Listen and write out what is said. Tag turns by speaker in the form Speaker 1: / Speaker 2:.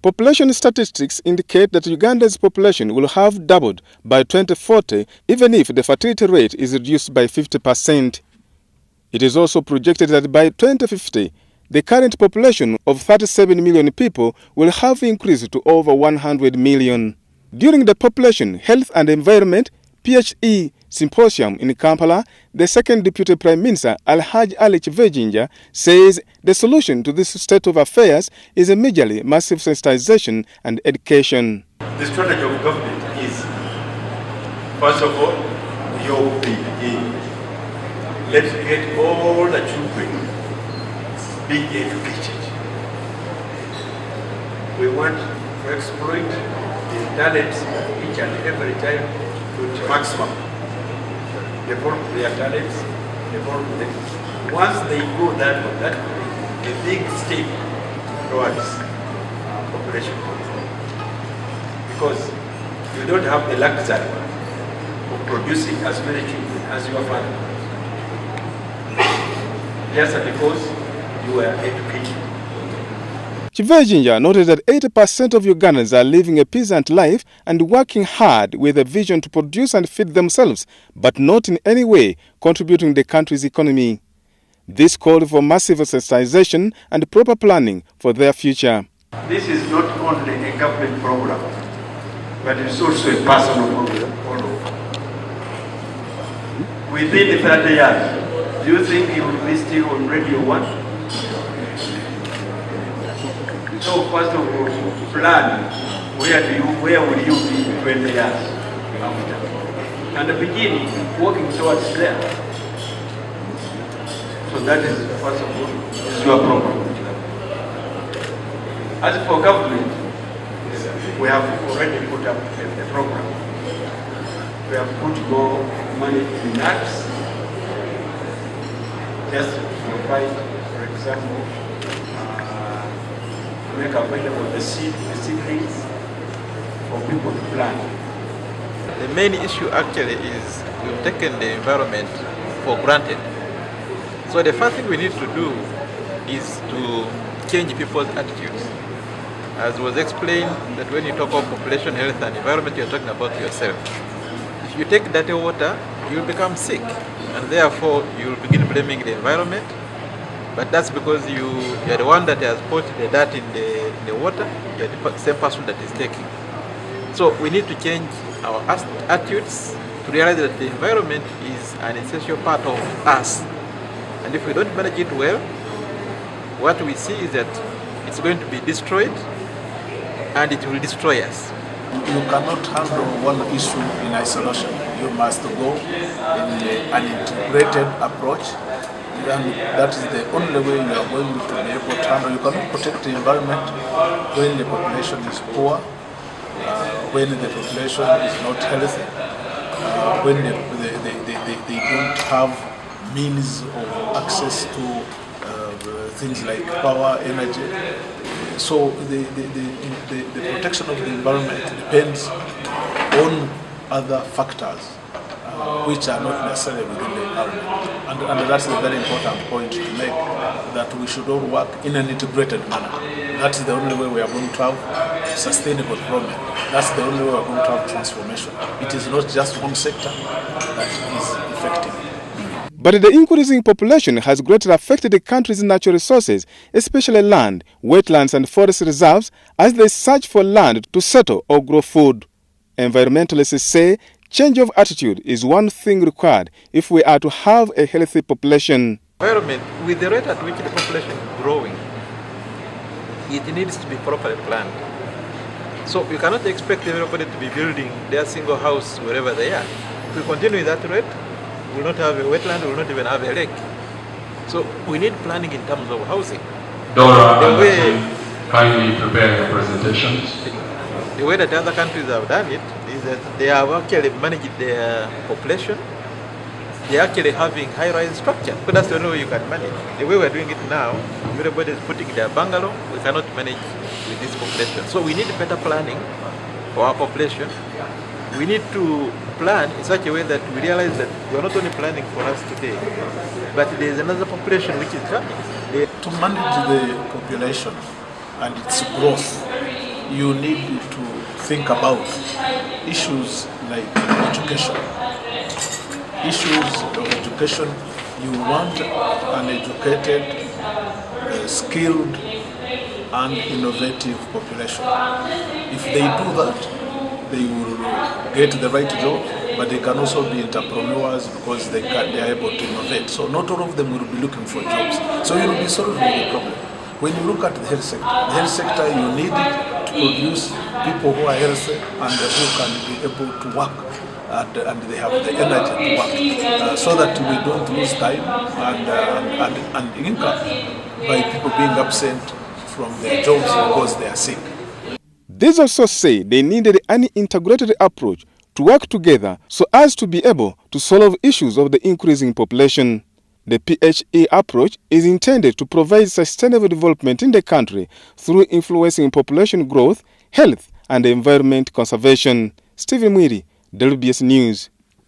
Speaker 1: Population statistics indicate that Uganda's population will have doubled by 2040 even if the fertility rate is reduced by 50%. It is also projected that by 2050, the current population of 37 million people will have increased to over 100 million. During the Population, Health and Environment PHE Symposium in Kampala, the second Deputy Prime Minister Alhaji Ali Chiveginja says the solution to this state of affairs is majorly massive sensitization and education.
Speaker 2: The strategy of government is, first of all, your begin. Let's get all the children being educated. We want to exploit the talents of each and every child to the maximum. Develop their talents, develop them. Once they go that way, that will be a big step towards population control. Because you don't have the luxury of producing as many children as your father. Just because you were educated.
Speaker 1: Chiveginja noted that 80% of Ugandans are living a peasant life and working hard with a vision to produce and feed themselves, but not in any way contributing to the country's economy. This called for massive sensitization and proper planning for their future.
Speaker 2: This is not only a government program, but it's also a personal program. Within 30 years, do you think you will be still on Radio 1? So first of all, plan where will you be in 20 years after? And begin working towards there. So that is, first of all, is your program. As for government, we have already put up a program. We have put more money in NACs, just to provide, for example, make available the seedlings for people to plant.
Speaker 3: The main issue actually is we've taken the environment for granted. So the first thing we need to do is to change people's attitudes. As was explained, that when you talk about population health and environment, you're talking about yourself. If you take dirty water, you'll become sick, and therefore you'll begin blaming the environment. But that's because you're the one that has put the dirt in the water, you're the same person that is taking. So we need to change our attitudes to realize that the environment is an essential part of us. And if we don't manage it well, what we see is that it's going to be destroyed and it will destroy us.
Speaker 4: You cannot handle one issue in isolation. You must go in an integrated approach. And that is the only way you are going to be able to handle. You cannot protect the environment when the population is poor, when the population is not healthy, when they don't have means of access to things like power, energy. So the protection of the environment depends on other factors which are not necessarily within the environment. And that's a very important point to make, that we should all work in an integrated manner. That's the only way we are going to have sustainable development. That's the only way we are going to have transformation. It is not just one sector that is effective.
Speaker 1: But the increasing population has greatly affected the country's natural resources, especially land, wetlands and forest reserves, as they search for land to settle or grow food. Environmentalists say change of attitude is one thing required if we are to have a healthy population.
Speaker 3: Environment, with the rate at which the population is growing, it needs to be properly planned. So you cannot expect everybody to be building their single house wherever they are. If we continue that rate, we will not have a wetland, we will not even have a lake. So we need planning in terms of housing.
Speaker 5: Dora and kindly prepare your presentations.
Speaker 3: The way that other countries have done it is that they have actually managed their population. They are actually having high-rise structure. But that's the only way you can manage. The way we're doing it now, everybody is putting their bungalow. We cannot manage with this population. So we need better planning for our population. We need to plan in such a way that we realize that we're not only planning for us today, but there's another population which is coming.
Speaker 4: To manage the population and its growth, you need to think about issues like education. Issues of education, you want an educated, skilled, and innovative population. If they do that, they will get the right jobs, but they can also be entrepreneurs because they are able to innovate. So not all of them will be looking for jobs. So you will be solving the problem. When you look at the health sector, you need it to produce people who are healthy and who can be able to work. And they have the energy to work, so that we don't lose time and income by people being absent from their jobs because they are sick.
Speaker 1: These also say they needed an integrated approach to work together so as to be able to solve issues of the increasing population. The PHE approach is intended to provide sustainable development in the country through influencing population growth, health, and environment conservation. Stephen Mwiri, WBS News.